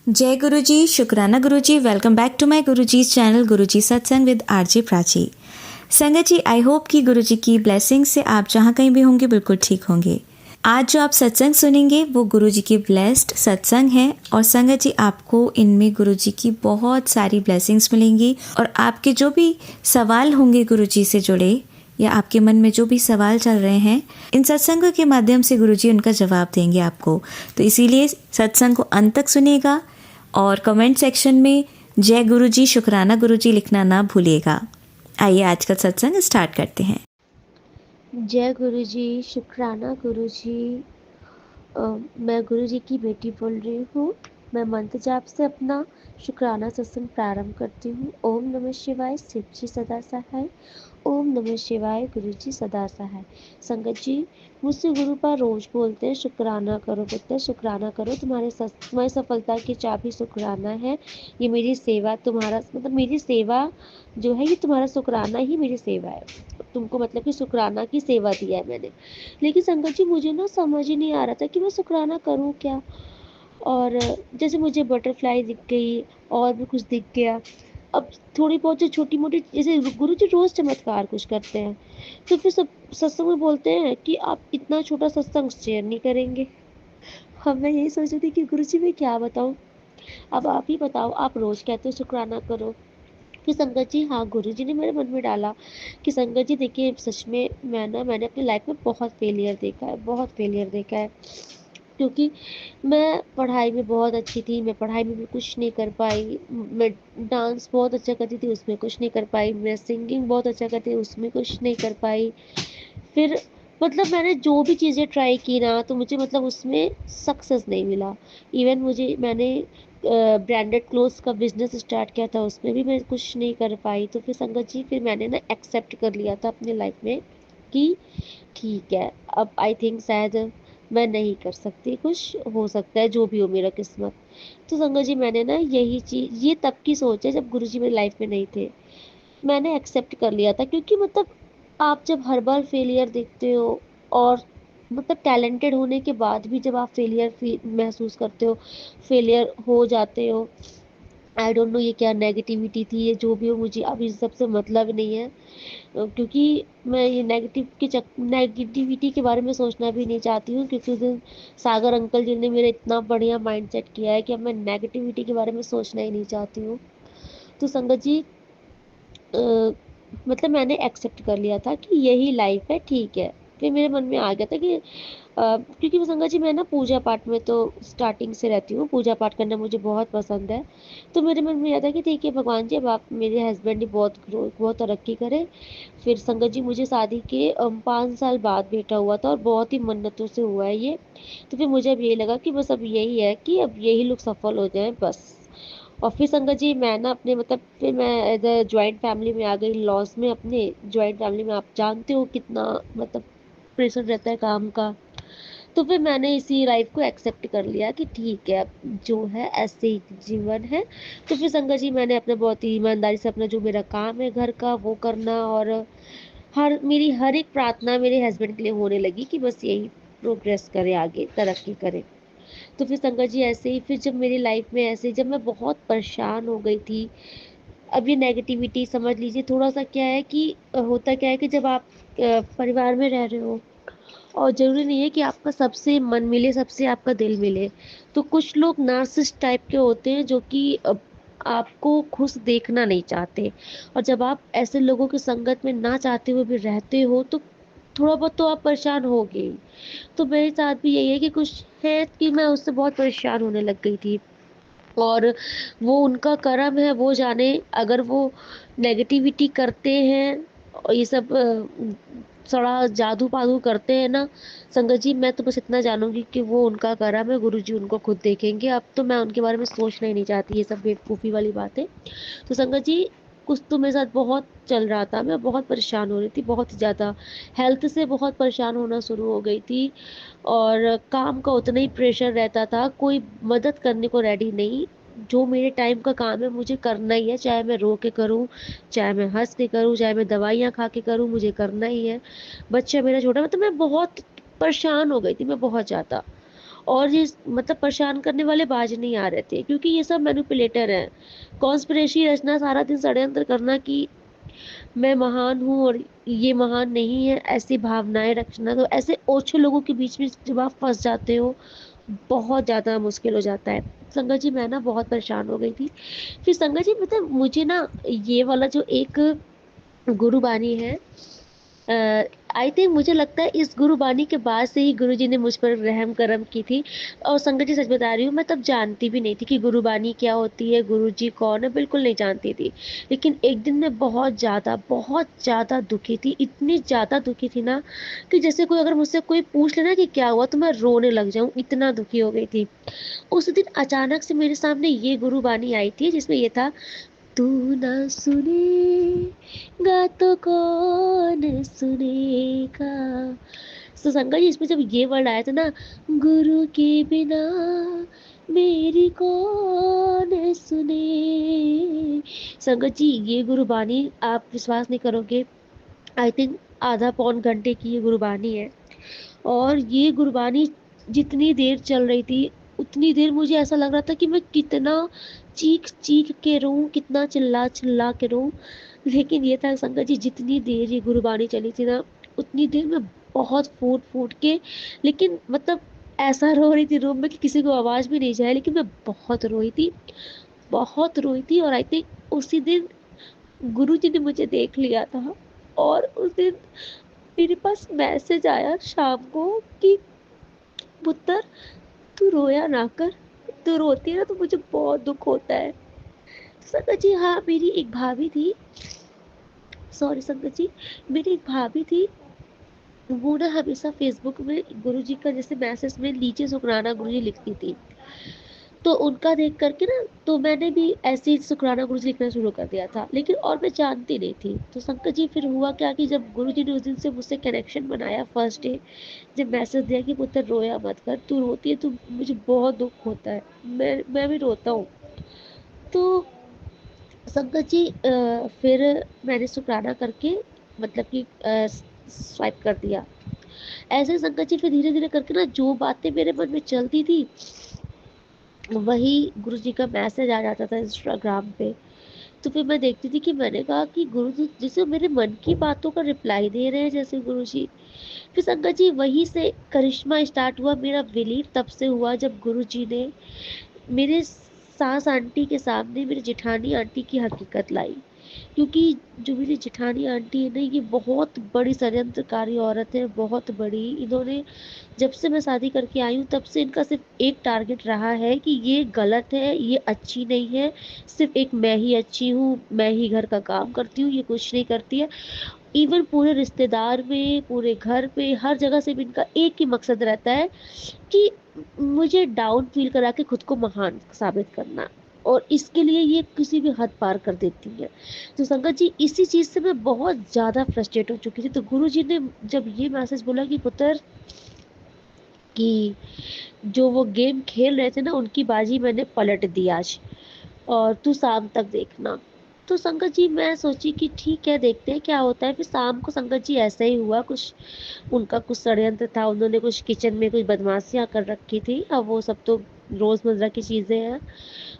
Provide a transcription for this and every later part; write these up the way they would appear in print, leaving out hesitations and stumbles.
जय गुरु जी, शुक्राना गुरु जी। Welcome back to my Guru ji channel गुरु जी सत्संग विद आरजे प्राची। संगत जी, आई होप कि गुरु जी की ब्लेसिंग से आप जहाँ कहीं भी होंगे बिल्कुल ठीक होंगे। आज जो आप सत्संग सुनेंगे वो गुरु जी की ब्लेस्ड सत्संग है और संगत जी आपको इनमें गुरु जी की बहुत सारी ब्लेसिंग्स मिलेंगी और आपके जो भी सवाल होंगे गुरु जी से जुड़े या आपके मन में जो भी सवाल चल रहे हैं, इन सत्संगों के माध्यम से गुरुजी उनका जवाब देंगे आपको। तो इसीलिए सत्संग को अंत तक सुनिएगा और कमेंट सेक्शन में जय गुरुजी, शुक्राना गुरुजी लिखना ना भूलिएगा। आइए आज का सत्संग स्टार्ट करते हैं। जय गुरु जी, शुक्राना गुरु जी। मैं गुरु जी की बेटी बोल रही हूँ। मैं मंत्र जाप से अपना शुक्राना सत्संग प्रारंभ करती हूँ। ओम नमः शिवाय, शिव जी सदा सहाय। ओम नमः शिवाय, गुरु जी सदा सहाय। संगत जी, मुझसे गुरु पर रोज बोलते हैं शुक्राना करो पुत्र, शुक्राना करो। तुम्हारी सफलता की चाबी शुक्राना है। ये मेरी सेवा, तुम्हारा मतलब मेरी सेवा जो है, ये तुम्हारा शुक्राना ही मेरी सेवा है। तुमको मतलब कि शुक्राना की सेवा दिया है मैंने। लेकिन संगत जी, मुझे ना समझ ही नहीं आ रहा था कि मैं शुक्राना करूँ क्या। और जैसे मुझे बटरफ्लाई दिख गई और भी कुछ दिख गया। अब थोड़ी बहुत जो छोटी मोटी, जैसे गुरु जी रोज चमत्कार कुछ करते हैं, तो फिर सब सत्संग में बोलते हैं कि आप इतना छोटा सत्संग शेयर नहीं करेंगे। अब मैं यही सोच रही थी कि गुरु जी मैं क्या बताऊं। अब आप ही बताओ, आप रोज कहते हो शुक्राना करो। कि संगत जी, हाँ, गुरु जी ने मेरे मन में डाला कि संगत जी देखिए, सच में मैंने अपनी लाइफ में बहुत फेलियर देखा है, बहुत फेलियर देखा है। क्योंकि मैं पढ़ाई में बहुत अच्छी थी, मैं पढ़ाई में भी कुछ नहीं कर पाई। मैं डांस बहुत अच्छा करती थी, उसमें कुछ नहीं कर पाई। मैं सिंगिंग बहुत अच्छा करती थी, उसमें कुछ नहीं कर पाई। फिर मतलब मैंने जो भी चीज़ें ट्राई की ना, तो मुझे मतलब उसमें सक्सेस नहीं मिला। इवन मैंने ब्रांडेड क्लोथ्स का बिजनेस स्टार्ट किया था, उसमें भी मैं कुछ नहीं कर पाई। तो फिर संगत जी, फिर मैंने ना एक्सेप्ट कर लिया था अपनी लाइफ में कि ठीक है, अब आई थिंक शायद मैं नहीं कर सकती कुछ, हो सकता है जो भी हो मेरा किस्मत। तो संगत जी, मैंने ना यही चीज़, ये तब की सोच है जब गुरुजी मेरी लाइफ में नहीं थे। मैंने एक्सेप्ट कर लिया था, क्योंकि मतलब आप जब हर बार फेलियर देखते हो और मतलब टैलेंटेड होने के बाद भी जब आप फेलियर महसूस करते हो, फेलियर हो जाते हो, आई डोंट नो ये क्या नेगेटिविटी थी, ये जो भी हो, मुझे अब इस सब से मतलब नहीं है। क्योंकि मैं ये नेगेटिविटी के बारे में सोचना भी नहीं चाहती हूँ, क्योंकि उस दिन सागर अंकल जी ने मेरा इतना बढ़िया माइंड सेट किया है कि अब मैं नेगेटिविटी के बारे में सोचना ही नहीं चाहती हूँ। तो संगत जी, मतलब मैंने एक्सेप्ट कर लिया था कि यही लाइफ है, ठीक है। फिर मेरे मन में आ गया था कि क्योंकि संगत जी, मैं ना पूजा पाठ में तो स्टार्टिंग से रहती हूँ, पूजा पाठ करना मुझे बहुत पसंद है। तो मेरे मन में यह था कि ठीक है भगवान जी, अब आप मेरे हस्बैंड ही बहुत तरक्की करें। फिर संगत जी, मुझे शादी के 5 साल बाद बेटा हुआ था और बहुत ही मन्नतों से हुआ है ये। तो फिर मुझे अब यही लगा कि बस अब यही है कि अब यही लोग सफल हो जाएं बस। और फिर संगत जी, मैं ना अपने मतलब फिर मैं एज अ ज्वाइंट फैमिली में आ गई, लॉस में। अपने ज्वाइंट फैमिली में आप जानते हो कितना मतलब प्रेशर रहता है काम का। तो फिर मैंने इसी लाइफ को एक्सेप्ट कर लिया कि ठीक है, अब जो है ऐसे ही जीवन है। तो फिर संगत जी, मैंने अपना बहुत ही ईमानदारी से अपना जो मेरा काम है घर का वो करना, और मेरी हर एक प्रार्थना मेरे हस्बैंड के लिए होने लगी कि बस यही प्रोग्रेस करे, आगे तरक्की करे। तो फिर संगत जी, ऐसे ही फिर जब मेरी लाइफ में ऐसे जब मैं बहुत परेशान हो गई थी। अब ये नेगेटिविटी समझ लीजिए, थोड़ा सा क्या है कि होता क्या है कि जब आप परिवार में रह रहे हो, और ज़रूरी नहीं है कि आपका सबसे मन मिले, सबसे आपका दिल मिले। तो कुछ लोग नार्सिसिस्ट टाइप के होते हैं जो कि आपको खुश देखना नहीं चाहते। और जब आप ऐसे लोगों की संगत में ना चाहते हुए भी रहते हो, तो थोड़ा बहुत तो आप परेशान होगे ही। तो मेरे साथ भी यही है कि कुछ है कि मैं उससे बहुत परेशान होने लग गई थी। और वो उनका कर्म है, वो जाने। अगर वो नेगेटिविटी करते हैं और ये सब थोड़ा जादू पादू करते हैं ना, संगत जी, मैं तो बस इतना जानूंगी कि वो उनका कर्म है, गुरु जी उनको खुद देखेंगे। अब तो मैं उनके बारे में सोचना ही नहीं चाहती, ये सब बेवकूफ़ी वाली बातें। तो संगत जी, कुछ तो मेरे साथ बहुत चल रहा था, मैं बहुत परेशान हो रही थी, बहुत ज़्यादा हेल्थ से बहुत परेशान होना शुरू हो गई थी। और काम का उतना ही प्रेशर रहता था, कोई मदद करने को रेडी नहीं। जो मेरे टाइम का काम है मुझे करना ही है, चाहे मैं रो के करूँ, चाहे मैं हंस के करूँ, चाहे मैं दवाइयाँ खा के करूँ, मुझे करना ही है। बच्चा मेरा छोटा, मतलब मैं बहुत परेशान हो गई थी, मैं बहुत ज़्यादा। और ये मतलब परेशान करने वाले बाज नहीं आ रहे थे, क्योंकि ये सब मैनिपुलेटर हैं। कॉन्स्पिरेसी रचना, सारा दिन षड्यंत्र करना कि मैं महान हूँ और ये महान नहीं है, ऐसी भावनाएँ रखना। तो ऐसे ओछे लोगों के बीच में जब आप फँस जाते हो, बहुत ज़्यादा मुश्किल हो जाता है। संगत जी, मैं ना बहुत परेशान हो गई थी। फिर संगत जी, मतलब मुझे ना ये वाला जो एक गुरुबानी है, आई थिंक मुझे लगता है इस गुरुबानी के बाद से ही गुरुजी ने मुझ पर रहम करम की थी। और संगत जी, सच बता रही हूँ, मैं तब जानती भी नहीं थी कि गुरुबानी क्या होती है, गुरुजी कौन है, बिल्कुल नहीं जानती थी। लेकिन एक दिन मैं बहुत ज़्यादा दुखी थी, इतनी ज़्यादा दुखी थी ना कि जैसे कोई अगर मुझसे कोई पूछ लेना कि क्या हुआ, तो मैं रोने लग जाऊँ, इतना दुखी हो गई थी। उस दिन अचानक से मेरे सामने ये गुरुबानी आई थी, जिसमें ये था, तू ना सुनेगा तो कौन सुनेगा। तो संगत जी, इसमें जब ये वर्ड आया था ना, गुरु के बिना मेरी कौन सुने। संगत जी, ये गुरुबानी आप विश्वास नहीं करोगे, आई थिंक आधा पौन घंटे की ये गुरुबानी है। और ये गुरबानी जितनी देर चल रही थी, उतनी देर मुझे ऐसा लग रहा था कि मैं कितना चीख-चीख के रोऊँ, कितना चिल्ला-चिल्ला के रोऊँ। लेकिन ये था संगत जी, जितनी देर ये गुरबानी चली थी ना, उतनी देर मैं बहुत फूट-फूट के, लेकिन मतलब ऐसा रो रही थी रूम में कि किसी को आवाज़ भी नहीं जाए, लेकिन मैं बहुत रोई थी। और आई थिंक उसी दिन गुरुजी ने मुझे देख लिया था। और उस दिन मेरे पास मैसेज आया शाम को कि पुत्र, तू रोया ना कर, तू रोती है ना तो मुझे बहुत दुख होता है। संगत जी, हाँ, मेरी एक भाभी थी, सॉरी संगत जी, मेरी एक भाभी थी, वो ना हमेशा फेसबुक में गुरुजी का जैसे मैसेज में नीचे शुक्राना गुरुजी लिखती थी। तो उनका देख करके ना, तो मैंने भी ऐसे ही शुक्राना गुरुजी लिखना शुरू कर दिया था, लेकिन और मैं जानती नहीं थी। तो संगत जी, फिर हुआ क्या कि जब गुरुजी ने उस दिन से मुझसे कनेक्शन बनाया फर्स्ट डे, जब मैसेज दिया कि पुत्र रोया मत कर, तू रोती है तो मुझे बहुत दुख होता है, मैं भी रोता हूँ। तो संगत जी, फिर मैंने शुक्राना करके, मतलब कि स्वाइप कर दिया। ऐसे संगत जी, फिर धीरे धीरे करके ना जो बातें मेरे मन में चलती थी, वही गुरुजी का मैसेज आ जाता था इंस्टाग्राम पे। तो फिर मैं देखती थी कि मैंने कहा कि गुरुजी जैसे मेरे मन की बातों का रिप्लाई दे रहे हैं जैसे गुरुजी। फिर संगत जी, वहीं से करिश्मा स्टार्ट हुआ मेरा। बिलीव तब से हुआ जब गुरुजी ने मेरे सास आंटी के सामने मेरी जेठानी आंटी की हकीकत लाई। क्योंकि जो मेरी जेठानी आंटी है ना, ये बहुत बड़ी षड्यंत्रकारी औरत है, बहुत बड़ी। इन्होंने, जब से मैं शादी करके आई हूँ, तब से इनका सिर्फ एक टारगेट रहा है कि ये गलत है, ये अच्छी नहीं है, सिर्फ एक मैं ही अच्छी हूँ, मैं ही घर का काम करती हूँ, ये कुछ नहीं करती है। इवन पूरे रिश्तेदार में, पूरे घर पे, हर जगह से भी इनका एक ही मकसद रहता है कि मुझे डाउन फ़ील करा के खुद को महान साबित करना। और इसके लिए ये किसी भी हद पार कर देती हैं। तो संगत जी, इसी चीज़ से मैं बहुत ज़्यादा फ्रस्ट्रेट हो चुकी थी। तो गुरुजी ने जब ये मैसेज बोला कि पुत्र, कि जो वो गेम खेल रहे थे ना, उनकी बाजी मैंने पलट दी आज, और तू शाम तक देखना। तो संगत जी, मैं सोची कि ठीक है, देखते हैं क्या होता है। फिर शाम को संगत जी ऐसा ही हुआ, कुछ उनका कुछ षड्यंत्र था, उन्होंने कुछ किचन में कुछ बदमाशियाँ कर रखी थी। अब वो सब तो रोज़मर्रा की चीज़ें हैं।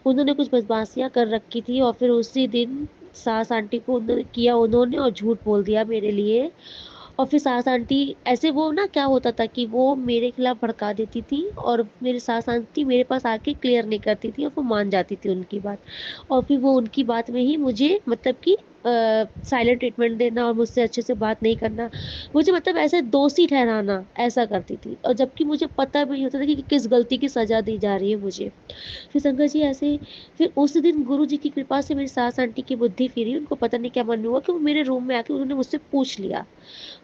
उन्होंने कुछ बदमाशियाँ कर रखी थी, और फिर उसी दिन सास आंटी को उन्होंने और झूठ बोल दिया मेरे लिए। और फिर सास आंटी ऐसे, वो ना क्या होता था कि वो मेरे खिलाफ भड़का देती थी, और मेरी सास आंटी मेरे पास आके क्लियर नहीं करती थी, और वो मान जाती थी उनकी बात। और फिर वो उनकी बात में ही मुझे, मतलब कि साइलेंट ट्रीटमेंट देना और मुझसे अच्छे से बात नहीं करना, मुझे मतलब ऐसे दोषी ठहराना, ऐसा करती थी। और जबकि मुझे पता भी नहीं होता था कि किस गलती की सज़ा दी जा रही है मुझे। फिर संगत जी ऐसे, फिर उस दिन गुरुजी की कृपा से मेरी सास आंटी की बुद्धि फिरी। उनको पता नहीं क्या मन में हुआ कि वो मेरे रूम में आके उन्होंने मुझसे पूछ लिया।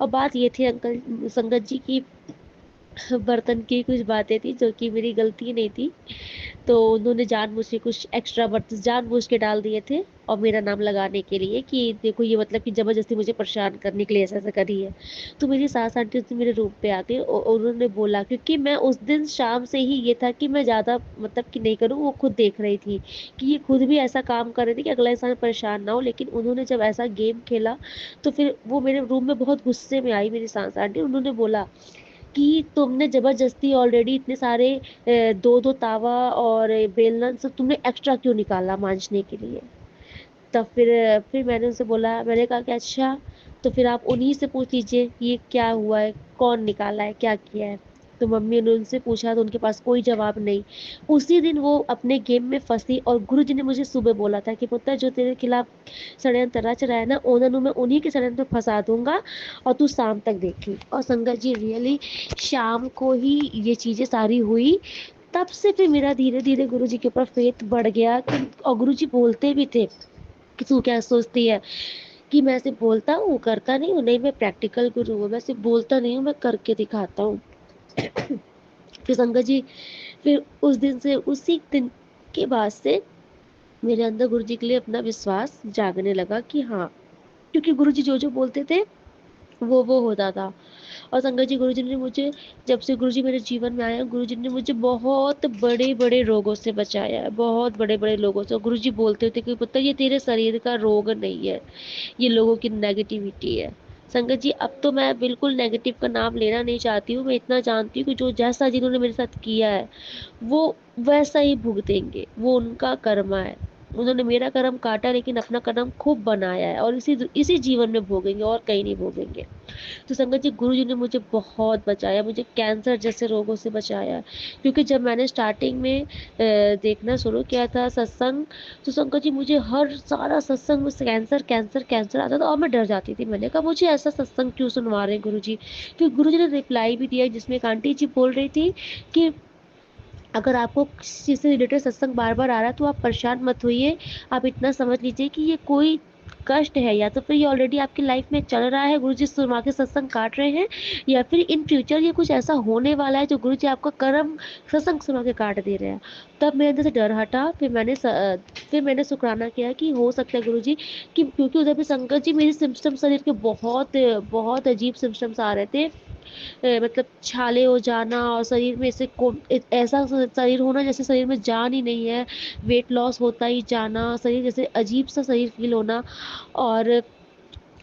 और बात ये थी अंकल, संगत जी, की बर्तन की कुछ बातें थी जो कि मेरी गलती नहीं थी। तो उन्होंने जानबूझ के कुछ एक्स्ट्रा बर्तन जानबूझ के डाल दिए थे, और मेरा नाम लगाने के लिए कि देखो, ये मतलब कि ज़बरदस्ती मुझे परेशान करने के लिए ऐसा-ऐसा करी है। तो मेरी सास आंटी उस दिन मेरे रूम पे आ गए, और उन्होंने बोला, क्योंकि मैं उस दिन शाम से ही ये था कि मैं ज़्यादा मतलब कि नहीं करूँ, वो खुद देख रही थी कि ये खुद भी ऐसा काम कर रही थी कि अगला इंसान परेशान ना हो। लेकिन उन्होंने जब ऐसा गेम खेला, तो फिर वो मेरे रूम में बहुत गुस्से में आई मेरी सास आंटी। उन्होंने बोला कि तुमने ज़बरदस्ती ऑलरेडी इतने सारे 2-2 तावा और बेलन सब तुमने एक्स्ट्रा क्यों निकाला माँजने के लिए? तब फिर मैंने उनसे बोला, मैंने कहा कि अच्छा, तो फिर आप उन्हीं से पूछ लीजिए कि ये क्या हुआ है, कौन निकाला है, क्या किया है? तो मम्मी ने उनसे पूछा तो उनके पास कोई जवाब नहीं। उसी दिन वो अपने गेम में फँसी और गुरुजी ने मुझे सुबह बोला था कि पुत्र जो तेरे खिलाफ षड्यंत्र रच रहा है ना, ओनर मैं उन्हीं के षड्यंत्र में फँसा दूँगा और तू शाम तक देखी। और संगत जी रियली शाम को ही ये चीज़ें सारी हुई। तब से फिर मेरा धीरे-धीरे गुरुजी के ऊपर फ़ेथ बढ़ गया कि और गुरुजी बोलते भी थे कि तू क्या सोचती है कि मैं सिर्फ बोलता हूँ, करता नहीं हूँ? नहीं, मैं प्रैक्टिकल गुरु हूँ, मैं सिर्फ बोलता नहीं हूँ, मैं करके दिखाता हूँ। फिर संगत जी, फिर उस दिन से उसी दिन के बाद से मेरे अंदर गुरुजी के लिए अपना विश्वास जागने लगा कि हाँ, क्योंकि गुरुजी जो-जो बोलते थे, वो होता था। और संगत जी गुरुजी ने मुझे जब से गुरुजी मेरे जीवन में आए हैं, गुरुजी ने मुझे बहुत बड़े-बड़े रोगों से बचाया है, बहुत बड़े-बड़े लोगों से। और गुरुजी बोलते थे कि पुत्र ये तेरे शरीर का रोग नहीं है, ये लोगों की नेगेटिविटी है। संगत जी अब तो मैं बिल्कुल नेगेटिव का नाम लेना नहीं चाहती हूँ, मैं इतना जानती हूँ कि जो जैसा जिन्होंने मेरे साथ किया है, वो वैसा ही भुगतेंगे, वो उनका कर्म है। उन्होंने मेरा कर्म काटा लेकिन अपना कर्म खूब बनाया है और इसी जीवन में भोगेंगे और कहीं नहीं भोगेंगे। तो संगत जी गुरुजी ने मुझे बहुत बचाया, मुझे कैंसर जैसे रोगों से बचाया। क्योंकि जब मैंने स्टार्टिंग में देखना शुरू किया था सत्संग, तो संगत जी मुझे हर सारा सत्संग में कैंसर, कैंसर, कैंसर आता था और मैं डर जाती थी। मैंने कहा मुझे ऐसा सत्संग क्यों सुनवा रहे हैं गुरुजी? फिर गुरुजी ने रिप्लाई भी दिया जिसमें एक आंटी जी बोल रही थी कि अगर आपको किसी चीज़ से रिलेटेड सत्संग बार-बार आ रहा है तो आप परेशान मत होइए। आप इतना समझ लीजिए कि ये कोई कष्ट है या तो फिर ये ऑलरेडी आपकी लाइफ में चल रहा है, गुरुजी सुनवा के सत्संग काट रहे हैं या फिर इन फ्यूचर ये कुछ ऐसा होने वाला है जो गुरुजी आपका कर्म सत्संग सुना के काट दे रहे हैं। तब मेरे अंदर से डर हटा, फिर मैंने शुकराना किया कि हो सकता है गुरुजी कि क्योंकि उधर पे संकट जी मेरे सिम्पटम्स शरीर के बहुत अजीब सिम्पटम्स आ रहे थे। मतलब छाले हो जाना और शरीर में ऐसे ऐसा शरीर होना जैसे शरीर में जान ही नहीं है, वेट लॉस होता ही जाना, शरीर जैसे अजीब सा शरीर फील होना और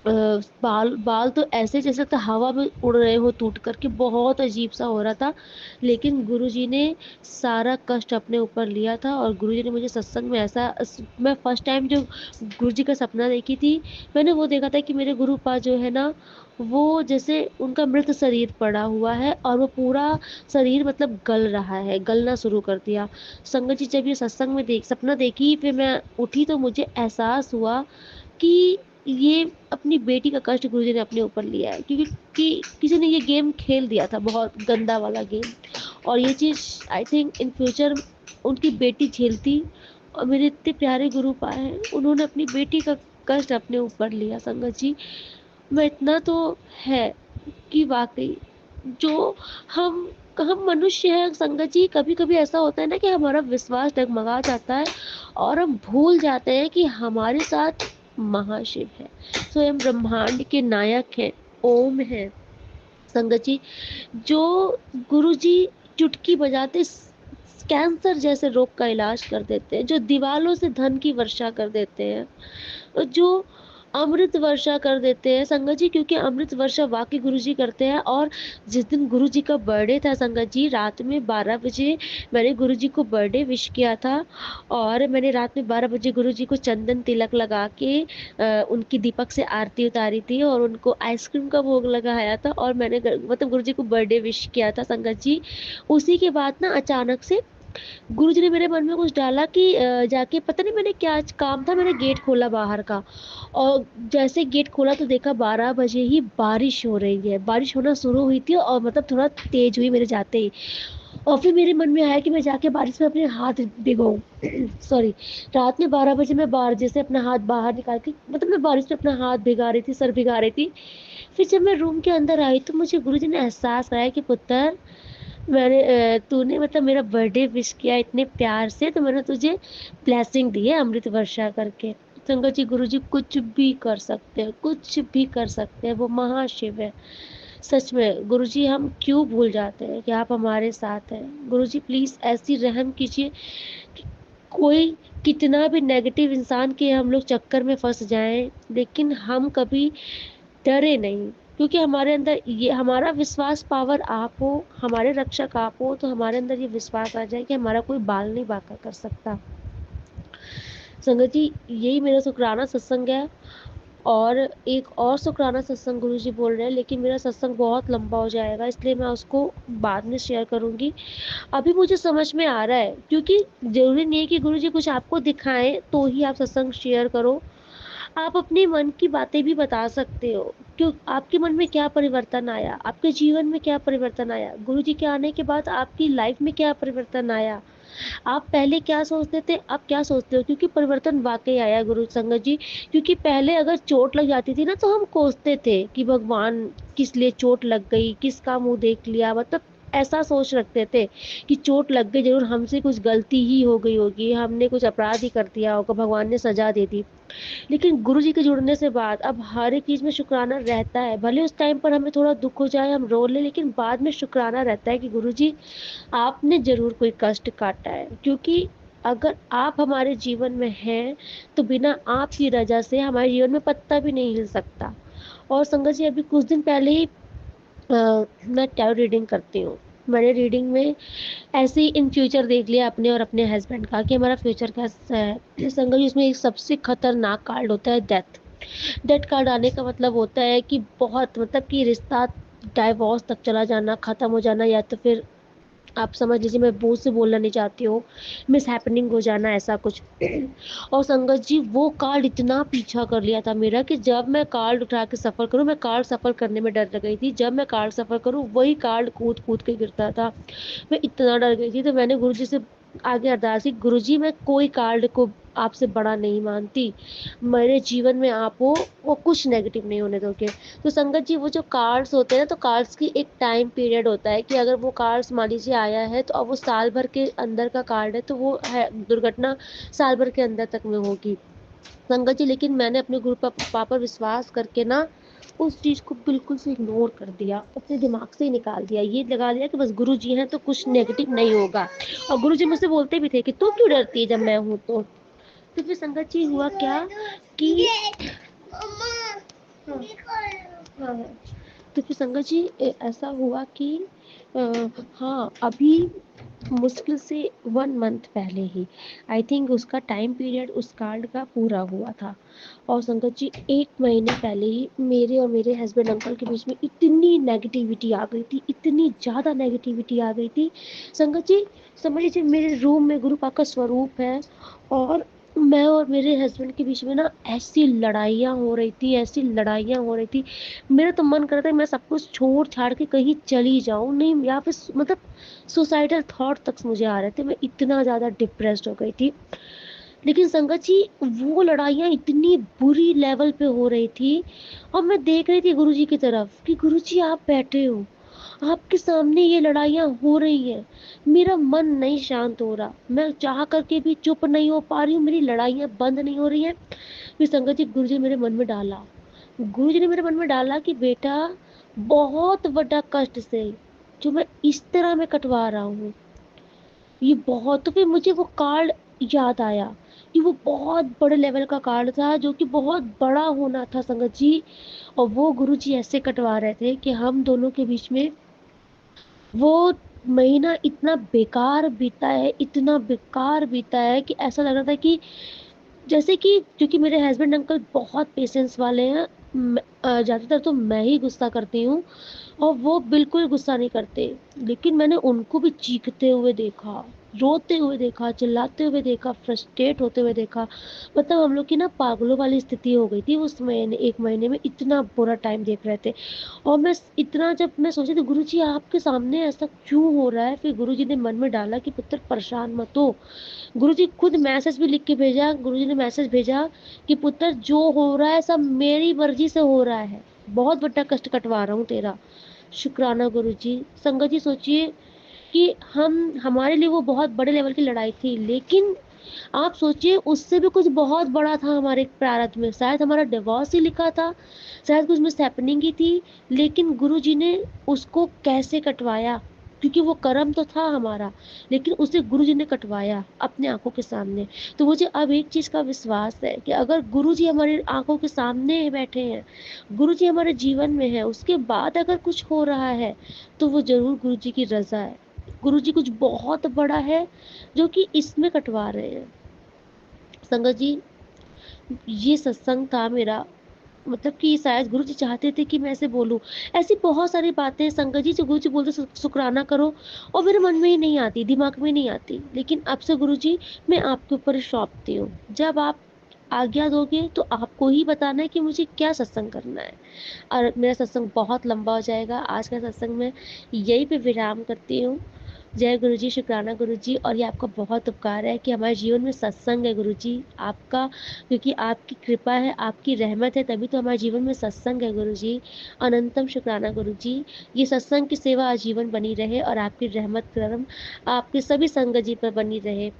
बाल बाल तो ऐसे जैसे लगता हवा में उड़ रहे हो टूट कर के, बहुत अजीब सा हो रहा था। लेकिन गुरुजी ने सारा कष्ट अपने ऊपर लिया था और गुरुजी ने मुझे सत्संग में मैं फर्स्ट टाइम जो गुरुजी का सपना देखी थी, मैंने वो देखा था कि मेरे गुरुपाद जो है ना, वो जैसे उनका मृत शरीर पड़ा हुआ है और वो पूरा शरीर मतलब गल रहा है, गलना शुरू कर दिया। संगत जी जब ये सत्संग में सपना देखी, फिर मैं उठी तो मुझे एहसास हुआ कि ये अपनी बेटी का कष्ट गुरुजी ने अपने ऊपर लिया है, क्योंकि किसी ने ये गेम खेल दिया था, बहुत गंदा वाला गेम। और ये चीज़ आई थिंक इन फ्यूचर उनकी बेटी झेलती और मेरे इतने प्यारे गुरु पाए हैं, उन्होंने अपनी बेटी का कष्ट अपने ऊपर लिया। संगत जी मैं इतना तो है कि वाक़ई जो हम हम मनुष्य हैं संगत जी, कभी-कभी ऐसा होता है ना कि हमारा विश्वास डगमगा जाता है और हम भूल जाते हैं कि हमारे साथ महाशिव है, स्वयं ब्रह्मांड के नायक हैं, ओम हैं। संगत जी जो गुरुजी चुटकी बजाते कैंसर जैसे रोग का इलाज कर देते हैं, जो दीवालों से धन की वर्षा कर देते हैं, जो अमृत वर्षा कर देते हैं संगत जी, क्योंकि अमृत वर्षा वाक़ई गुरुजी करते हैं। और जिस दिन गुरुजी का बर्थडे था संगत जी, रात में 12 बजे मैंने गुरुजी को बर्थडे विश किया था और मैंने रात में 12 बजे गुरुजी को चंदन तिलक लगा के उनकी दीपक से आरती उतारी थी और उनको आइसक्रीम का भोग लगाया था और मैंने मतलब गुरुजी को बर्थडे विश किया था संगत जी। उसी के बाद ना अचानक से गुरुजी ने मेरे मन में कुछ डाला कि जाके पता नहीं मैंने क्या आज काम था, मैंने गेट खोला बाहर का और जैसे गेट खोला तो देखा 12 बजे ही बारिश हो रही है। बारिश होना शुरू हुई थी और मतलब थोड़ा तेज़ हुई मेरे जाते ही और फिर मेरे मन में आया कि मैं जाके बारिश में अपने हाथ भिगोऊँ। सॉरी, रात में 12 बजे मैं बाहर जैसे अपना हाथ बाहर निकाल के मतलब मैं बारिश में अपना हाथ भिगा रही थी, सर भिगा रही थी। फिर जब मैं रूम के अंदर आई तो मुझे गुरुजी ने एहसास कराया कि पुत्र तूने मतलब मेरा बर्थडे विश किया इतने प्यार से तो मैंने तुझे ब्लेसिंग दी है अमृत वर्षा करके। संगत जी गुरुजी कुछ भी कर सकते हैं, कुछ भी कर सकते हैं, वो महाशिव है। सच में गुरुजी हम क्यों भूल जाते हैं कि आप हमारे साथ हैं। गुरुजी प्लीज़ ऐसी रहम कीजिए कि कोई कितना भी नेगेटिव इंसान के हम लोग चक्कर में फँस जाएँ, लेकिन हम कभी डरे नहीं, क्योंकि हमारे अंदर ये हमारा विश्वास पावर आप हो, हमारे रक्षक आप हो, तो हमारे अंदर ये विश्वास आ जाए कि हमारा कोई बाल नहीं बांका कर सकता। संगत जी, यही मेरा शुक्राना सत्संग है। और एक और शुक्राना सत्संग गुरुजी बोल रहे हैं, लेकिन मेरा सत्संग बहुत लंबा हो जाएगा, इसलिए मैं उसको बाद में शेयर करूंगी। अभी मुझे समझ में आ रहा है, क्योंकि जरूरी नहीं है कि गुरुजी कुछ आपको दिखाएं तो ही आप सत्संग शेयर करो। आप अपने मन की बातें भी बता सकते हो, क्यों आपके मन में क्या परिवर्तन आया, आपके जीवन में क्या परिवर्तन आया, गुरुजी के आने के बाद आपकी लाइफ में क्या परिवर्तन आया, आप पहले क्या सोचते थे, अब क्या सोचते हो, क्योंकि परिवर्तन वाकई आया गुरु संगत जी। क्योंकि पहले अगर चोट लग जाती थी ना, तो हम कोसते थे कि भगवान किस लिए चोट लग गई, किसका मुंह देख लिया, मतलब ऐसा सोच रखते थे कि चोट लग गई, जरूर हमसे कुछ गलती ही हो गई होगी, हमने कुछ अपराध ही कर दिया होगा, भगवान ने सजा दे दी। लेकिन गुरु जी के जुड़ने से बाद अब हर एक चीज में शुक्राना रहता है, भले उस टाइम पर हमें थोड़ा दुख हो जाए, हम रो ले, लेकिन बाद में शुक्राना रहता है कि गुरु जी आपने जरूर कोई कष्ट काटा है, क्योंकि अगर आप हमारे जीवन में हैं तो बिना आपकी रजा से हमारे जीवन में पत्ता भी नहीं हिल सकता। और संगत जी, अभी कुछ दिन पहले ही मैं टैरो रीडिंग करती हूँ। मैंने रीडिंग में ऐसे ही इन फ्यूचर देख लिया अपने और अपने हस्बैंड का कि हमारा फ्यूचर कैसा है। संगत जी, उसमें एक सबसे खतरनाक कार्ड होता है डेथ। डेथ कार्ड आने का मतलब होता है कि बहुत, मतलब कि रिश्ता डाइवोर्स तक चला जाना, खत्म हो जाना, या तो फिर आप समझ लीजिए, मैं बोझ से बोलना नहीं चाहती हूँ, मिस हैपनिंग हो जाना, ऐसा कुछ। और संगत जी, वो कार्ड इतना पीछा कर लिया था मेरा कि जब मैं कार्ड उठा के सफर करूँ, मैं कार्ड सफर करने में डर लग गई थी, जब मैं कार्ड सफर करूँ वही कार्ड कूद कूद के गिरता था। मैं इतना डर गई थी, तो मैंने गुरुजी से आगे अरदास की, गुरुजी मैं कोई कार्ड को आपसे बड़ा नहीं मानती, मेरे जीवन में आप हो, वो कुछ नेगेटिव नहीं होने दोगे। तो संगत जी, वो जो कार्ड्स होते हैं ना, तो कार्ड्स की एक टाइम पीरियड होता है कि अगर वो कार्ड्स मान लीजिए आया है, तो अब वो साल भर के अंदर का कार्ड है, तो वो है दुर्घटना साल भर के अंदर तक में होगी। संगत जी, लेकिन मैंने अपने गुरु पापा पर विश्वास करके ना उस चीज को बिल्कुल से इग्नोर कर दिया, अपने दिमाग से ही निकाल दिया, ये लगा लिया कि बस गुरु जी हैं तो कुछ नेगेटिव नहीं होगा। और गुरु जी मुझसे बोलते भी थे कि तू क्यों डरती है जब मैं हूं तो फिर संगत जी हुआ क्या कि हाँ, हाँ, हाँ। तो फिर संगत जी ऐसा हुआ कि अ, हाँ, अभी मुश्किल से 1 मंथ पहले ही, आई थिंक उसका टाइम पीरियड उस कार्ड का पूरा हुआ था। और संगत जी, 1 महीने पहले ही मेरे और मेरे हस्बैंड अंकल के बीच में इतनी नेगेटिविटी आ गई थी, इतनी ज्यादा नेगेटिविटी आ गई थी। संगत जी, समझ लीजिए मेरे रूम में गुरु पाक का स्वरूप है, और मैं और मेरे हस्बैंड के बीच में ना ऐसी लड़ाइयाँ हो रही थी, ऐसी लड़ाइयाँ हो रही थी। मेरा तो मन कर रहा था मैं सब कुछ छोड़ छाड़ के कहीं चली जाऊं, नहीं यहाँ पे मतलब सुसाइडल थॉट तक मुझे आ रहे थे, मैं इतना ज्यादा डिप्रेस्ड हो गई थी। लेकिन संगत जी, वो लड़ाइयाँ इतनी बुरी लेवल पे हो रही थी, और मैं देख रही थी गुरुजी की तरफ कि गुरुजी आप बैठे हो, आपके सामने ये लड़ाइयाँ हो रही हैं, मेरा मन नहीं शांत हो रहा, मैं चाह करके भी चुप नहीं हो पा रही हूँ, मेरी लड़ाइयाँ बंद नहीं हो रही हैं। फिर संगत जी, गुरुजी ने मेरे मन में डाला, गुरुजी ने मेरे मन में डाला कि बेटा, बहुत बड़ा कष्ट से जो मैं इस तरह में कटवा रहा हूँ, ये बहुत, तो फिर मुझे वो कार्ड याद आया कि वो बहुत बड़े लेवल का कार्ड था, जो कि बहुत बड़ा होना था संगत जी। और वो गुरुजी ऐसे कटवा रहे थे कि हम दोनों के बीच में वो महीना इतना बेकार बीता है, इतना बेकार बीता है कि ऐसा लग रहा था कि जैसे कि, क्योंकि मेरे हस्बैंड अंकल बहुत पेशेंस वाले हैं, ज्यादातर तो मैं ही गुस्सा करती हूँ और वो बिल्कुल गुस्सा नहीं करते, लेकिन मैंने उनको भी चीखते हुए देखा, रोते हुए देखा, चिल्लाते हुए देखा, फ्रस्ट्रेट होते हुए देखा। मतलब हम लोग की ना पागलों वाली स्थिति हो गई थी उस महीने, 1 महीने में इतना बुरा टाइम देख रहे थे। और मैं इतना, जब मैं सोची थी गुरु जी आपके सामने ऐसा क्यों हो रहा है, फिर गुरु जी ने मन में डाला कि पुत्र परेशान मत हो। गुरुजी खुद मैसेज भी लिख के भेजा, गुरुजी ने मैसेज भेजा कि पुत्र जो हो रहा है सब मेरी मर्जी से हो रहा है, बहुत बड़ा कष्ट कटवा रहा हूँ तेरा। शुक्राना गुरुजी। संगत जी, सोचिए कि हमारे लिए वो बहुत बड़े लेवल की लड़ाई थी, लेकिन आप सोचिए उससे भी कुछ बहुत बड़ा था हमारे प्रारब्ध में, शायद हमारा डिवोर्स ही लिखा था, शायद कुछ मिस हैपनिंग ही थी, लेकिन गुरुजी ने उसको कैसे कटवाया, क्योंकि वो कर्म तो था हमारा, लेकिन उसे गुरुजी ने कटवाया अपने आँखों के सामने। तो मुझे अब एक चीज़ का विश्वास है कि अगर गुरुजी हमारी आँखों के सामने बैठे हैं, गुरुजी हमारे जीवन में है, उसके बाद अगर कुछ हो रहा है, तो वो ज़रूर गुरुजी की रज़ा है। गुरुजी कुछ बहुत बड़ा है, जो कि इसमें कटवा रहे हैं। संगत जी, ये सत्संग था मेरा, मतलब कि शायद गुरुजी चाहते थे कि मैं ऐसे बोलूँ। ऐसी बहुत सारी बातें हैं संगत जी जो गुरुजी बोलते शुक्राना करो, और मेरे मन में ही नहीं आती, दिमाग में नहीं आती। लेकिन अब से गुरुजी मैं आपके ऊपर ही सौंपती हूँ। जब आप आज्ञा दोगे तो आपको ही बताना है कि मुझे क्या सत्संग करना है। और मेरा सत्संग बहुत लंबा हो जाएगा। आज का सत्संग मैं यहीं पे विराम करती हूँ। जय गुरुजी, शुक्राना गुरुजी। और ये आपका बहुत उपकार है कि हमारे जीवन में सत्संग है गुरुजी, आपका, क्योंकि आपकी कृपा है, आपकी रहमत है, तभी तो हमारे जीवन में सत्संग है गुरुजी। अनंतम शुक्राना गुरुजी। ये सत्संग की सेवा आजीवन बनी रहे और आपकी रहमत करम आपके सभी संगत जी पर बनी रहे।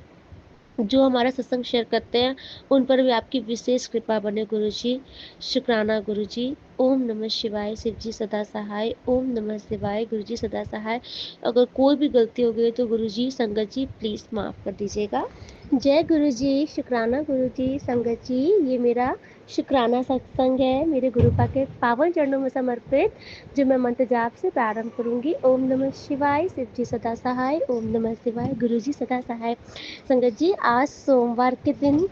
जो हमारा सत्संग शेयर करते हैं उन पर भी आपकी विशेष कृपा बने गुरुजी। शुक्राना गुरुजी। ओम नमः शिवाय। शिव जी सदा सहाय। ओम नमः शिवाय। गुरुजी सदा सहाय। अगर कोई भी गलती हो गई तो गुरुजी, संगत जी प्लीज़ माफ़ कर दीजिएगा। जय गुरुजी, शुक्राना गुरुजी। संगत जी, ये मेरा शुक्राना सत्संग है, मेरे गुरुपा के पावन चरणों में समर्पित, जो मैं मंत्र जाप से प्रारंभ करूंगी। ओम नमः शिवाय। शिव जी सदा सहाय। ओम नमः शिवाय। गुरुजी सदा सहाय। संगत जी, आज सोमवार के दिन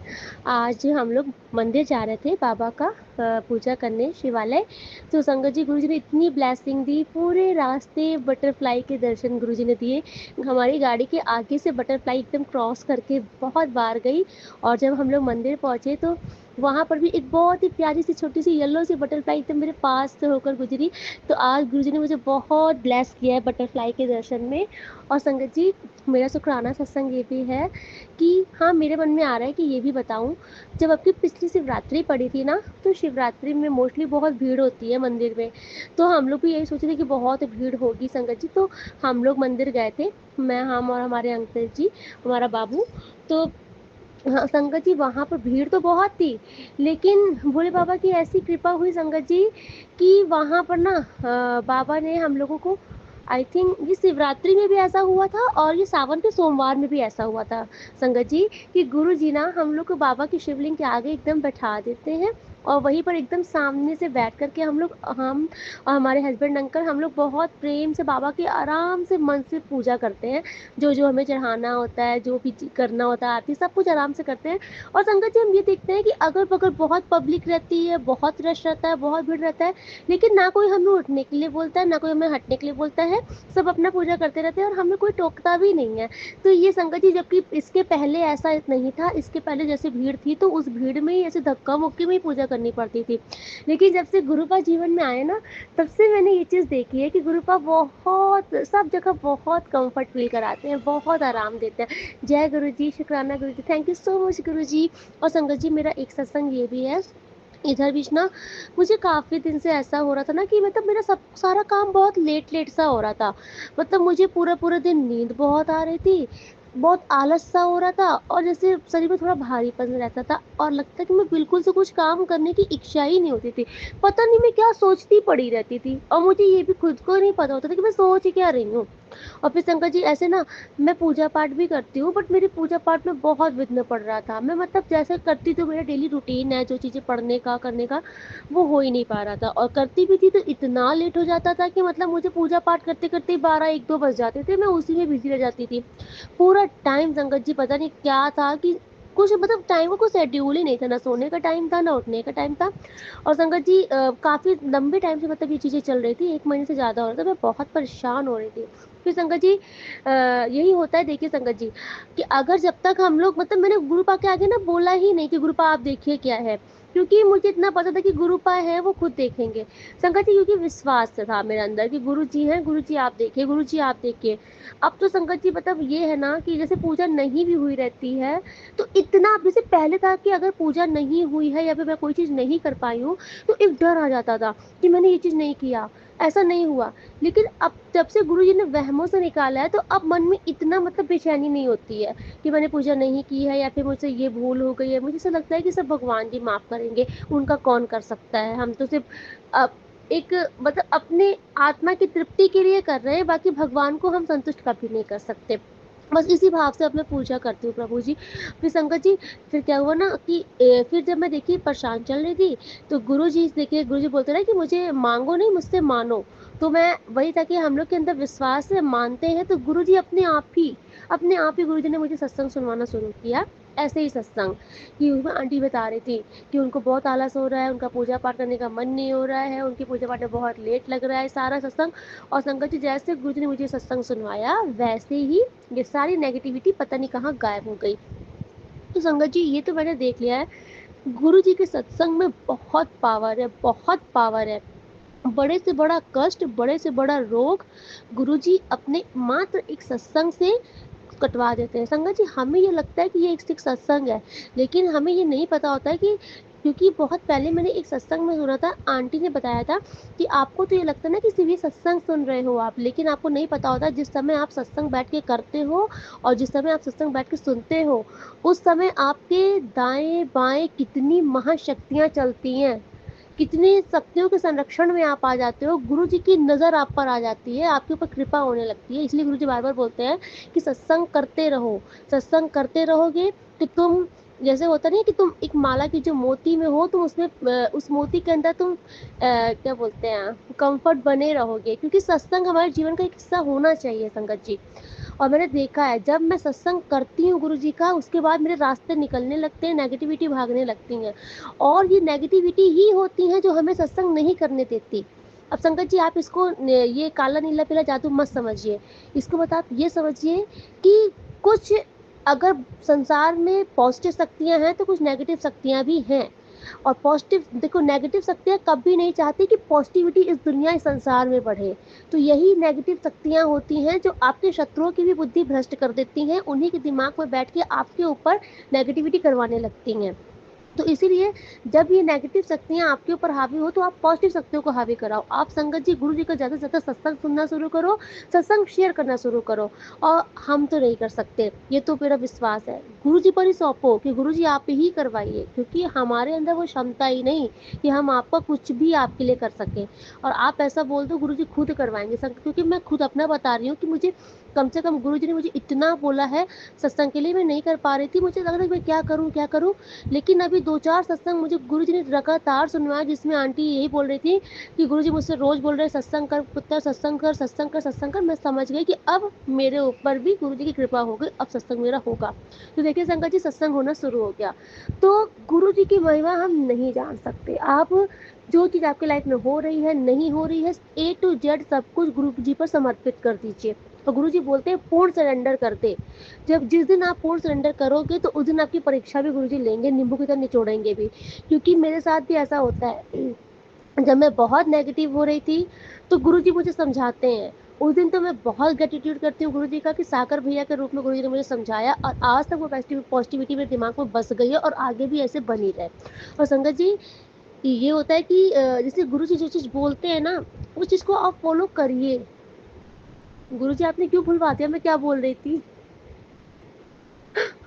आज हम लोग मंदिर जा रहे थे बाबा का पूजा करने, शिवालय। तो संगत जी, गुरुजी ने इतनी ब्लेसिंग दी, पूरे रास्ते बटरफ्लाई के दर्शन गुरुजी ने दिए। हमारी गाड़ी के आगे से बटरफ्लाई एकदम क्रॉस करके बहुत बार गई, और जब हम लोग मंदिर पहुंचे तो वहाँ पर भी एक बहुत ही प्यारी सी छोटी सी येलो सी बटरफ्लाई एकदम मेरे पास से होकर गुजरी। तो आज गुरुजी ने मुझे बहुत ब्लेस किया है बटरफ्लाई के दर्शन में। और संगत जी, मेरा शुक्राना सत्संग ये भी है कि हाँ, मेरे मन में आ रहा है कि ये भी बताऊं, जब आपकी पिछली शिवरात्रि पड़ी थी ना, तो शिवरात्रि में मोस्टली बहुत भीड़ होती है मंदिर में। तो हम लोग भी यही सोचे थे कि बहुत भीड़ होगी संगत जी। तो हम लोग मंदिर गए थे, मैं, हम और हमारे अंकल जी, हमारा बाबू। तो हाँ संगत जी, वहाँ पर भीड़ तो बहुत थी, लेकिन भोले बाबा की ऐसी कृपा हुई संगत जी कि वहाँ पर ना बाबा ने हम लोगों को, आई थिंक ये शिवरात्रि में भी ऐसा हुआ था और ये सावन के सोमवार में भी ऐसा हुआ था संगत जी, कि गुरु जी ना हम लोग को बाबा की शिवलिंग के आगे एकदम बैठा देते हैं, और वहीं पर एकदम सामने से बैठ करके हम लोग, हम और हमारे हस्बैंड अंकल, हम लोग बहुत प्रेम से बाबा की आराम से मन से पूजा करते हैं। जो जो हमें चढ़ाना होता है, जो भी करना होता है, आरती सब कुछ आराम से करते हैं। और संगत जी, हम ये देखते हैं कि अगल बगल बहुत पब्लिक रहती है, बहुत रश रहता है, बहुत भीड़ रहता है, लेकिन ना कोई हमें उठने के लिए बोलता है, ना कोई हमें हटने के लिए बोलता है। सब अपना पूजा करते रहते हैं और हमें कोई टोकता भी नहीं है। तो ये संगत जी, जबकि इसके पहले ऐसा नहीं था, इसके पहले जैसे भीड़ थी तो उस भीड़ में ही ऐसे धक्का मुक्की में ही पूजा करनी पड़ती थी। लेकिन जब से गुरुपा जीवन में आए ना, तब से मैंने ये चीज़ देखी है कि गुरुपा बहुत सब जगह बहुत कंफर्ट फील कराते हैं, बहुत आराम देते हैं। जय गुरु जी, शुक्राना गुरु जी, थैंक यू सो मच गुरु जी। और संगत जी, मेरा एक सत्संग ये भी है, इधर बीच ना मुझे काफ़ी दिन से ऐसा हो रहा था ना कि मतलब मेरा सब सारा काम बहुत लेट लेट सा हो रहा था। मतलब मुझे पूरा पूरा दिन नींद बहुत आ रही थी, बहुत आलस सा हो रहा था, और जैसे शरीर में थोड़ा भारीपन रहता था, और लगता कि मैं बिल्कुल से कुछ काम करने की इच्छा ही नहीं होती थी। पता नहीं मैं क्या सोचती पड़ी रहती थी, और मुझे ये भी खुद को नहीं पता होता था कि मैं सोच क्या रही हूँ। और फिर शंकर जी, ऐसे ना मैं पूजा पाठ भी करती हूँ, बट मेरी पूजा पाठ में बहुत विघ्न पड़ रहा था। मैं मतलब जैसे करती तो मेरा डेली रूटीन है, जो चीज़ें पढ़ने का करने का, वो हो ही नहीं पा रहा था, और करती भी थी तो इतना लेट हो जाता था कि मतलब मुझे पूजा पाठ करते करते 12 1 2 बज जाते थे, मैं उसी में बिजी रह जाती थी पूरा टाइम। संगत जी, पता नहीं क्या था कि कुछ मतलब टाइम का कुछ शेड्यूल ही नहीं था, ना सोने का टाइम था, ना उठने का टाइम था। और संगत जी, काफ़ी लंबे टाइम से मतलब ये चीज़ें चल रही थी, 1 महीने से ज़्यादा हो रहा था, मैं बहुत परेशान हो रही थी। फिर संगत जी, यही होता है, देखिए संगत जी, कि अगर जब तक हम लोग, मतलब मैंने गुरुपा के आगे ना बोला ही नहीं कि गुरुपा आप देखिए क्या है, क्योंकि मुझे इतना पता था कि गुरुपा है वो खुद देखेंगे। संगत जी, क्योंकि विश्वास था मेरे अंदर कि गुरु जी हैं, गुरु जी आप देखिए, गुरु जी आप देखिए। अब तो संगत जी, मतलब ये है ना कि जैसे पूजा नहीं भी हुई रहती है, तो इतना, जैसे पहले था कि अगर पूजा नहीं हुई है या फिर मैं कोई चीज़ नहीं कर पाई हूँ, तो एक डर आ जाता था कि मैंने ये चीज़ नहीं किया, ऐसा नहीं हुआ। लेकिन अब जब से गुरु जी ने वहमों से निकाला है, तो अब मन में इतना मतलब बेचैनी नहीं होती है कि मैंने पूजा नहीं की है या फिर मुझसे ये भूल हो गई है। मुझे ऐसा लगता है कि सब भगवान जी माफ़ करेंगे, उनका कौन कर सकता है, हम तो सिर्फ एक मतलब अपने आत्मा की तृप्ति के लिए कर रहे हैं, बाकी भगवान को हम संतुष्ट कभी नहीं कर सकते। बस इसी भाव से अब मैं पूजा करती हूँ प्रभु जी। फिर संगत जी, फिर क्या हुआ ना कि फिर जब मैं देखिए परेशान चल रही थी, तो गुरुजी देखिए, गुरुजी बोलते रहे कि मुझे माँगो नहीं, मुझसे मानो। तो मैं वही था कि हम लोग के अंदर विश्वास है, मानते हैं, तो गुरुजी अपने आप ही गुरुजी ने मुझे सत्संग सुनवाना शुरू किया। ऐसे ही सत्संग कि उसमें आंटी बता रही थी कि उनको बहुत आलस हो रहा है, उनका पूजा पाठ करने का मन नहीं हो रहा है, उनकी पूजा पाठ में बहुत लेट लग रहा है सारा सत्संग। और संगत जी, जैसे गुरुजी ने मुझे सत्संग सुनवाया, वैसे ही ये सारी नेगेटिविटी पता नहीं कहाँ गायब हो गई। तो संगत जी, ये तो मैंने देख लिया है, गुरु जी के सत्संग में बहुत पावर है, बहुत पावर है। बड़े से बड़ा कष्ट, बड़े से बड़ा रोग गुरुजी अपने मात्र एक सत्संग से कटवा देते हैं। संगत जी, हमें ये लगता है कि ये एक सिर्फ सत्संग है, लेकिन हमें ये नहीं पता होता है कि, क्योंकि बहुत पहले मैंने एक सत्संग में सुना था, आंटी ने बताया था कि आपको तो ये लगता है ना कि सिर्फ ये सत्संग सुन रहे हो आप, लेकिन आपको नहीं पता होता जिस समय आप सत्संग बैठ के करते हो और जिस समय आप सत्संग बैठ के सुनते हो, उस समय आपके दाएं बाएं कितनी महाशक्तियां चलती हैं, कितनी शक्तियों के संरक्षण में आप आ जाते हो, गुरु जी की नज़र आप पर आ जाती है, आपके ऊपर कृपा होने लगती है। इसलिए गुरु जी बार बार बोलते हैं कि सत्संग करते रहो, सत्संग करते रहोगे तो तुम, जैसे होता नहीं है कि तुम एक माला की जो मोती में हो, तुम उसमें उस मोती के अंदर तुम क्या बोलते हैं, कंफर्ट बने रहोगे, क्योंकि सत्संग हमारे जीवन का एक हिस्सा होना चाहिए संगत जी। और मैंने देखा है, जब मैं सत्संग करती हूँ गुरु जी का, उसके बाद मेरे रास्ते निकलने लगते हैं, नेगेटिविटी भागने लगती हैं, और ये नेगेटिविटी ही होती हैं जो हमें सत्संग नहीं करने देती। अब संगत जी, आप इसको ये काला नीला पीला जादू मत समझिए, इसको बता आप ये समझिए कि कुछ, अगर संसार में पॉजिटिव शक्तियां हैं तो कुछ नेगेटिव शक्तियां भी हैं। और पॉजिटिव देखो, नेगेटिव शक्तियां कभी नहीं चाहती कि पॉजिटिविटी इस दुनिया, इस संसार में बढ़े। तो यही नेगेटिव शक्तियां होती हैं जो आपके शत्रुओं की भी बुद्धि भ्रष्ट कर देती हैं, उन्हीं के दिमाग में बैठ के आपके ऊपर नेगेटिविटी करवाने लगती हैं। तो इसीलिए जब ये नेगेटिव शक्तियां आपके ऊपर हावी हो, तो आप पॉजिटिव शक्तियों को हावी कराओ। आप संगत जी, गुरु जी का ज़्यादा से ज़्यादा सत्संग सुनना शुरू करो, सत्संग शेयर करना शुरू करो। और हम तो नहीं कर सकते, ये तो मेरा विश्वास है, गुरु जी पर ही सौंपो कि गुरु जी आप ही करवाइए, क्योंकि हमारे अंदर वो क्षमता ही नहीं कि हम आपका कुछ भी आपके लिए कर सकें। और आप ऐसा बोल दो, गुरु जी खुद करवाएंगे क्योंकि मैं खुद अपना बता रही हूँ कि मुझे कम से कम गुरु जी ने मुझे इतना बोला है सत्संग के लिए, मैं नहीं कर पा रही थी, मुझे लग रहा था मैं क्या करूँ। लेकिन अभी 2-4 सत्संग मुझे गुरुजी ने लगातार सुनवाया, जिसमें आंटी यही बोल रही थी कि गुरुजी मुझसे रोज बोल रहे हैं, सत्संग कर पुत्र, सत्संग कर, सत्संग कर, सत्संग कर। मैं समझ गई कि अब मेरे ऊपर भी गुरुजी की कृपा हो गई, अब सत्संग मेरा होगा। तो देखिए संगत जी, सत्संग होना शुरू हो गया। तो गुरुजी की महिमा हम नहीं जान सकते। आप जो चीज़ आपके लाइफ में हो रही है, नहीं हो रही है, A to Z सब कुछ गुरु जी पर समर्पित कर दीजिए। और गुरु जी बोलते हैं पूर्ण सरेंडर कर दे। जब जिस दिन आप पूर्ण सरेंडर करोगे, तो उस दिन आपकी परीक्षा भी गुरुजी लेंगे, नींबू की तरह निचोड़ेंगे भी। क्योंकि मेरे साथ भी ऐसा होता है, जब मैं बहुत नेगेटिव हो रही थी, तो गुरुजी मुझे समझाते हैं। उस दिन तो मैं बहुत ग्रेटिट्यूड करती हूँ गुरुजी का कि साकर भैया के रूप में गुरुजी ने मुझे समझाया, और आज तक वो पॉजिटिविटी मेरे दिमाग में बस गई है, और आगे भी ऐसे बनी रहे। और संगत जी, ये होता है कि जैसे गुरुजी जो चीज़ बोलते हैं ना, उस चीज़ को आप फॉलो करिए। गुरुजी, आपने क्यों भुलवा दिया मैं क्या बोल रही थी?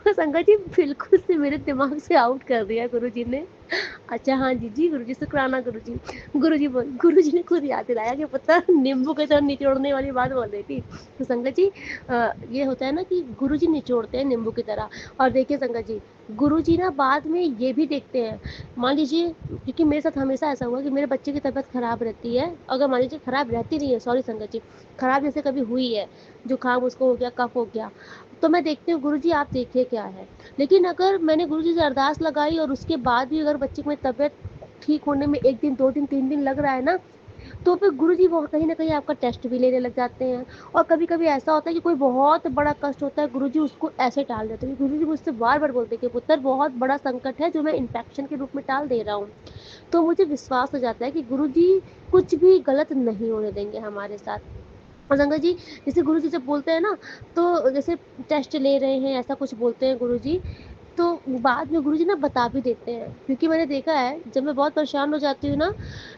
संगत जी, बिल्कुल से मेरे दिमाग से आउट कर दिया गुरुजी ने। अच्छा, हाँ जी, जी गुरुजी, शुक्राना गुरुजी। गुरुजी ने खुद याद दिलाया कि पता, नींबू की तरह निचोड़ने वाली बात बोल रही थी। तो संगत जी, ये होता है ना कि गुरुजी निचोड़ते हैं नींबू की तरह। और देखिए संगत जी, गुरुजी ना बाद में ये भी देखते हैं। मान लीजिए, क्योंकि मेरे साथ हमेशा ऐसा हुआ कि मेरे बच्चे की तबीयत खराब रहती है, अगर मान लीजिए खराब रहती नहीं है, सॉरी संगत जी, खराब जैसे कभी हुई है, जुकाम उसको हो गया, कफ हो गया, तो मैं देखती हूँ गुरुजी आप देखिए क्या है। लेकिन अगर मैंने गुरुजी से अरदास लगाई और उसके बाद भी अगर बच्चे की मेरी तबीयत ठीक होने में 1 दिन, 2 दिन, 3 दिन लग रहा है ना, तो फिर गुरुजी वो कहीं न कहीं आपका टेस्ट भी लेने लग जाते हैं। और कभी-कभी ऐसा होता है कि कोई बहुत बड़ा कष्ट होता है, गुरुजी उसको ऐसे टाल देते हैं। गुरुजी मुझसे बार-बार बोलते हैं कि पुत्र, बहुत बड़ा संकट है जो मैं इन्फेक्शन के रूप में टाल दे रहा हूँ। तो मुझे विश्वास हो जाता है कि गुरुजी कुछ भी गलत नहीं होने देंगे हमारे साथ। और संगत जी, जैसे गुरुजी जब बोलते हैं ना, तो जैसे टेस्ट ले रहे हैं, ऐसा कुछ बोलते हैं गुरुजी, तो बाद में गुरुजी ना बता भी देते हैं। क्योंकि मैंने देखा है, जब मैं बहुत परेशान हो जाती हूँ ना,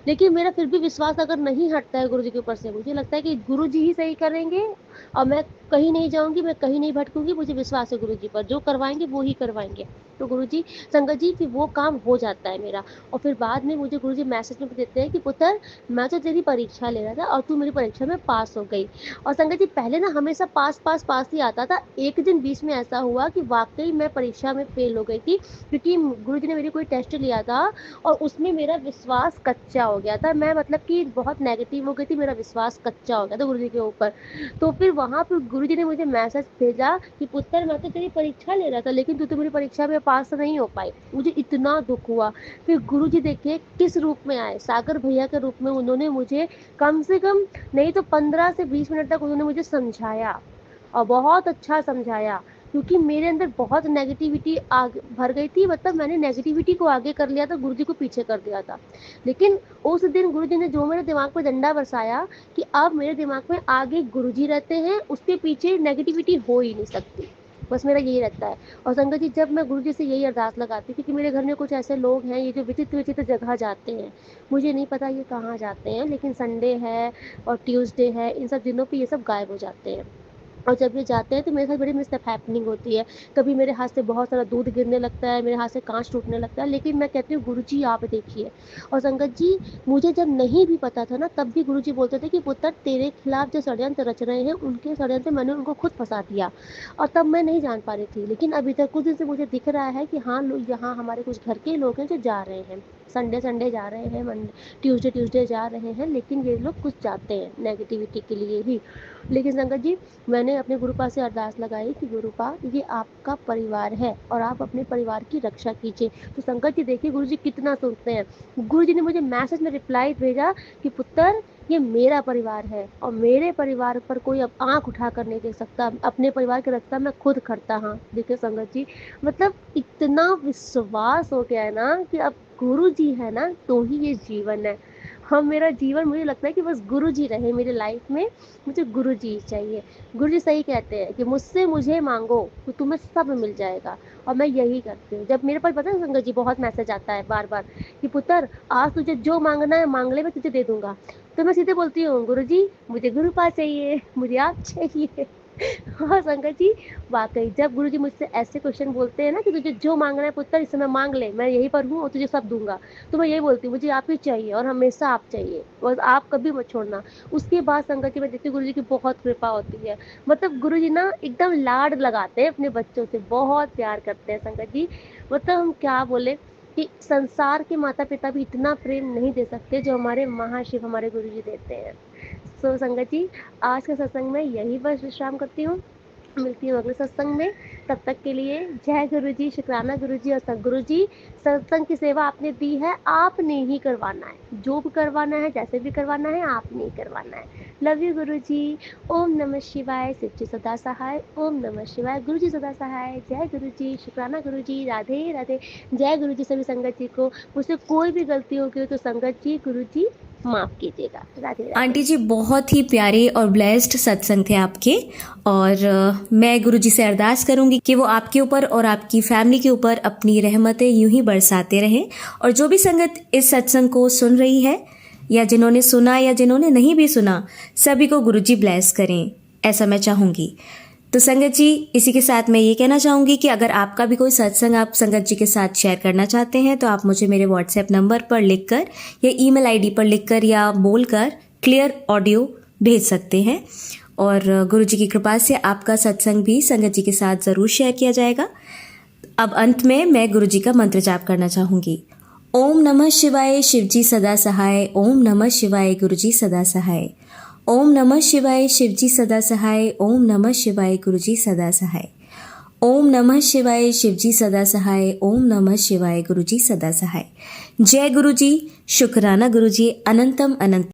लेकिन मेरा फिर भी विश्वास अगर नहीं हटता है गुरुजी के ऊपर से, मुझे लगता है कि गुरुजी ही सही करेंगे, और मैं कहीं नहीं जाऊँगी, मैं कहीं नहीं भटकूँगी, मुझे विश्वास है गुरुजी पर, जो करवाएँगे वो ही करवाएँगे। तो गुरुजी संगत जी फिर वो काम हो जाता है मेरा। और फिर बाद में मुझे गुरुजी मैसेज में देते हैं कि पुत्र, मैं तो तेरी परीक्षा ले रहा था और तू मेरी परीक्षा में पास हो गई। और संगत जी पहले ना हमेशा पास ही आता था। एक दिन बीच में ऐसा हुआ कि वाक़ई मैं परीक्षा में फ़ेल हो गई थी, क्योंकि गुरुजी ने मेरी कोई टेस्ट लिया था और उसमें मेरा विश्वास कच्चा हो गया था। मैं मतलब कि बहुत नेगेटिव हो गई थी, मेरा विश्वास कच्चा हो गया था गुरुजी के ऊपर। तो फिर वहाँ पर गुरुजी ने मुझे मैसेज भेजा कि पुत्र, मैं तो तेरी परीक्षा ले रहा था, लेकिन तू तो मेरी परीक्षा में पास नहीं हो पाई। मुझे इतना दुःख हुआ। फिर गुरुजी देखिए किस रूप में आए, सागर भैया के रूप में। उन्होंने मुझे कम से कम नहीं तो 15 से 20 मिनट तक उन्होंने मुझे समझाया और बहुत अच्छा समझाया, क्योंकि मेरे अंदर बहुत नेगेटिविटी आगे भर गई थी। मतलब मैंने नेगेटिविटी को आगे कर लिया था, गुरुजी को पीछे कर दिया था। लेकिन उस दिन गुरुजी ने जो मेरे दिमाग पे डंडा बरसाया कि अब मेरे दिमाग में आगे गुरुजी रहते हैं, उसके पीछे नेगेटिविटी हो ही नहीं सकती। बस मेरा यही रहता है। और संगत जी जब मैं गुरुजी से यही अरदास लगाती हूँ, क्योंकि मेरे घर में कुछ ऐसे लोग हैं ये जो विचित्र जगह जाते हैं, मुझे नहीं पता ये कहाँ जाते हैं, लेकिन संडे है और ट्यूसडे है, इन सब दिनों पे ये सब गायब हो जाते हैं। और जब ये जाते हैं तो मेरे साथ बड़ी मिसहैपनिंग होती है। कभी मेरे हाथ से बहुत सारा दूध गिरने लगता है, मेरे हाथ से काँच टूटने लगता है, लेकिन मैं कहती हूँ गुरुजी आप देखिए। और संगत जी मुझे जब नहीं भी पता था ना, तब भी गुरुजी बोलते थे कि पुत्र, तेरे खिलाफ जो षड्यंत्र रच रहे हैं उनके षड्यंत्र मैंने उनको खुद फँसा दिया। और तब मैं नहीं जान पा रही थी, लेकिन अभी तक कुछ दिन से मुझे दिख रहा है कि हाँ, लोग यहाँ हमारे कुछ घर के लोग हैं जो जा रहे हैं। संडे जा रहे हैं, ट्यूसडे जा रहे हैं, लेकिन ये लोग कुछ जाते हैं नेगेटिविटी के लिए ही। लेकिन संगत जी मैंने अपने गुरुपा से अरदास लगाई कि गुरुपा, ये आपका परिवार है और आप अपने परिवार की रक्षा कीजिए। तो संगत जी देखिए गुरुजी कितना सुनते हैं। गुरुजी ने मुझे मैसेज में रिप्लाई भेजा कि पुत्र, ये मेरा परिवार है और मेरे परिवार पर कोई अब आंख उठा कर नहीं देख सकता। अपने परिवार की रक्षा मैं खुद करता। हाँ देखिए संगत जी, मतलब इतना विश्वास हो गया है ना कि अब गुरुजी है ना तो ही ये जीवन है। हम मेरा जीवन, मुझे लगता है कि बस गुरुजी रहे मेरी लाइफ में, मुझे गुरुजी चाहिए। गुरुजी सही कहते हैं कि मुझसे मुझे मांगो तो तुम्हें सब मिल जाएगा। और मैं यही करती हूँ। जब मेरे पास पता है संगत जी बहुत मैसेज आता है बार बार कि पुत्र, आज तुझे जो मांगना है मांग ले, मैं तुझे दे दूंगा। तो मैं सीधे बोलती हूँ गुरुजी मुझे गुरुपा चाहिए, मुझे आप चाहिए। हाँ संगत जी वाकई जब गुरुजी मुझसे ऐसे क्वेश्चन बोलते हैं ना कि तुझे जो मांगना है पुत्र इस समय मांग ले, मैं यहीं पर हूँ और तुझे सब दूंगा, तो मैं यही बोलती हूँ मुझे आप ही चाहिए और हमेशा आप चाहिए और आप कभी मत छोड़ना। उसके बाद संगत जी मैं देखती हूँ गुरुजी की बहुत कृपा होती है। मतलब गुरुजी ना एकदम लाड लगाते हैं अपने बच्चों से, बहुत प्यार करते हैं संगत जी। मतलब हम क्या बोले कि संसार के माता पिता भी इतना प्रेम नहीं दे सकते जो हमारे महाशिव हमारे गुरुजी देते हैं। सो संगत जी आज के सत्संग में यही बस विश्राम करती हूँ। मिलती हूँ अगले सत्संग में। तब तक के लिए जय गुरुजी, शुक्राना गुरुजी और सतगुरु जी। सत्संग की सेवा आपने दी है, आपने ही करवाना है, जो भी करवाना है जैसे भी करवाना है आपने ही करवाना है। लव यू गुरुजी। ओम नमः शिवाय, शिव जी सदा सहाय। ओम नमः शिवाय, गुरुजी सदा सहाय। जय गुरुजी, शुक्राना गुरुजी, राधे राधे। जय गुरुजी सभी संगत जी को। मुझसे कोई भी गलती होगी हो तो संगत जी गुरुजी माफ कीजिएगा। राधे राधे। आंटी जी बहुत ही प्यारे और ब्लेस्ड सत्संग थे आपके, और मैं गुरुजी से अरदास करूंगी कि वो आपके ऊपर और आपकी फैमिली के ऊपर अपनी रहमतें यूं ही बरसाते रहें। और जो भी संगत इस सत्संग को सुन रही है या जिन्होंने सुना या जिन्होंने नहीं भी सुना, सभी को गुरुजी ब्लेस करें, ऐसा मैं चाहूँगी। तो संगत जी इसी के साथ मैं ये कहना चाहूँगी कि अगर आपका भी कोई सत्संग आप संगत जी के साथ शेयर करना चाहते हैं तो आप मुझे मेरे व्हाट्सएप नंबर पर लिखकर या ईमेल आईडी पर लिखकर या बोलकर क्लियर ऑडियो भेज सकते हैं, और गुरुजी की कृपा से आपका सत्संग भी संगत जी के साथ ज़रूर शेयर किया जाएगा। अब अंत में मैं गुरुजी का मंत्र जाप करना चाहूँगी। ओम नमः शिवाय, शिवजी सदा सहाय। ओम नमः शिवाय, गुरुजी सदा सहाय। ओम नमः शिवाय, शिवजी सदा सहाय। ओम नमः शिवाय, गुरुजी सदा सहाय। ओम नमः शिवाय, शिवजी सदा सहाय। ओम नमः शिवाय, गुरुजी सदा सहाय। जय गुरुजी, शुक्राना गुरुजी, अनंतम अनंत।